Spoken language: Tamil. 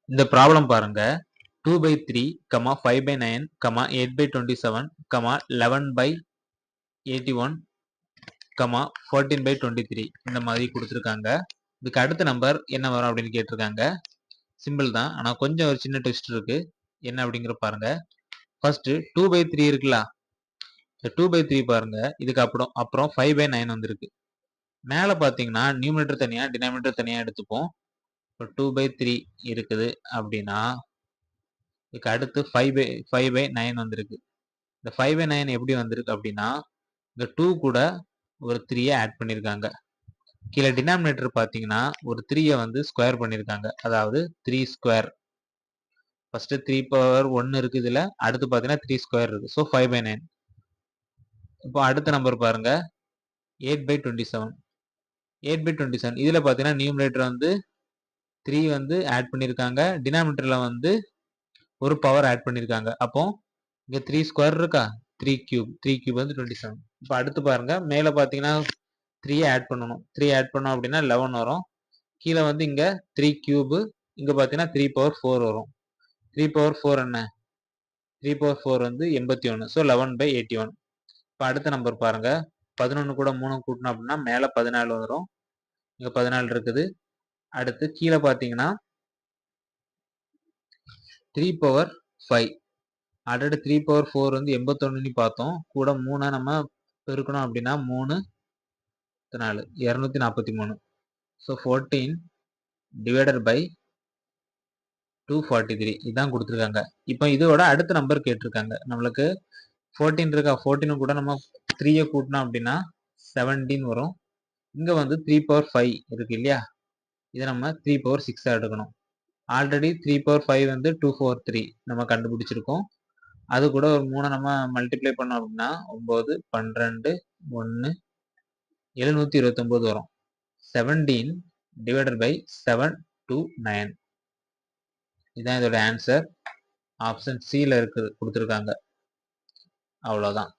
இந்த ப்ராப்ளம் பாருங்க. 2/3, 5/9, 8/27, 11/81, 14/23 இந்த மாதிரி கொடுத்துருக்காங்க. இதுக்கு அடுத்த நம்பர் என்ன வரும் அப்படின்னு கேட்டிருக்காங்க. சிம்பிள் தான், ஆனா கொஞ்சம் ஒரு சின்ன ட்விஸ்ட் இருக்கு. என்ன அப்படிங்கிற பாருங்க. ஃபர்ஸ்ட் 2/3 இருக்குல்ல, இந்த 2/3 பாருங்க. இதுக்கு அப்புறம் 5/9 வந்திருக்கு. மேல பாத்தீங்கன்னா நியூமரேட்டர் தனியா டினாமினேட்டர் தனியா எடுத்துப்போம். இப்போ 2/3 இருக்குது அப்படின்னா இதுக்கு அடுத்து 5/9 வந்திருக்கு. இந்த 5/9 எப்படி வந்திருக்கு அப்படின்னா இந்த 2 கூட ஒரு 3 ஆட் பண்ணிருக்காங்க. கீழே டினாமினேட்டர் பாத்தீங்கன்னா ஒரு 3 வந்து ஸ்கொயர் பண்ணிருக்காங்க. அதாவது 3 ஸ்கொயர். ஃபர்ஸ்ட் 3 பவர் 1 இருக்கு இதுல. அடுத்து பாத்தீங்கன்னா 3 ஸ்கொயர் இருக்கு. ஸோ 5/9. இப்போ அடுத்த நம்பர் பாருங்க. 8/27. 8/27 இதுல பாத்தீங்கன்னா நியூமரேட்டர் வந்து 3 வந்து ஆட் பண்ணிருக்காங்க. டினாமினேட்டர்ல வந்து ஒரு பவர் ஆட் பண்ணிருக்காங்க. அப்போ இங்க 3 ஸ்கொயர் இருக்கா, 3 கியூப். 3 கியூப் வந்து 27. இப்போ அடுத்து பாருங்க. மேல பாத்தீங்கன்னா 3 ஆட் பண்ணணும். 3 ஆட் பண்ணோம் அப்படின்னா 11 வரும். கீழே வந்து இங்க 3 கியூப். இங்க பாத்தீங்கன்னா 3 பவர் 4 வரும். 3 பவர் 4 என்ன, 3 பவர் 4 வந்து 81. ஸோ 11/81. இப்போ அடுத்த நம்பர் பாருங்க. 11 கூட 3 கூட்டணும் அப்படின்னா மேல 14 வரும். இங்க 14 இருக்குது. அடுத்து கீழே பாத்தீங்கன்னா 3 பவர் 5. ஆல்ரெடி 3 பவர் 4 வந்து 81 பார்த்தோம். கூட 3 நம்ம பெருக்கணும் அப்படின்னா 3 4 243. ஸோ 14 டிவைடட் பை 243 இதான் கொடுத்துருக்காங்க. இப்போ இதோட அடுத்த நம்பர் கேட்டிருக்காங்க. நம்மளுக்கு 14 இருக்கா, 14 கூட நம்ம 3 கூட்டணும் அப்படின்னா 17 வரும். இங்க வந்து 3 பவர் 5 இருக்கு இல்லையா, இதை நம்ம 3 பவர் 6 எடுக்கணும். ஆல்ரெடி 3 பவர் 5 வந்து 243 நம்ம கண்டுபிடிச்சிருக்கோம். அது கூட ஒரு 3 நம்ம மல்டிப்ளை பண்ணோம் அப்படின்னா 9 12 1 729 வரும். 17 டிவைடட் பை 729 இதான் இதோட ஆன்சர். ஆப்ஷன் சில இருக்கு கொடுத்துருக்காங்க. அவ்வளவுதான்.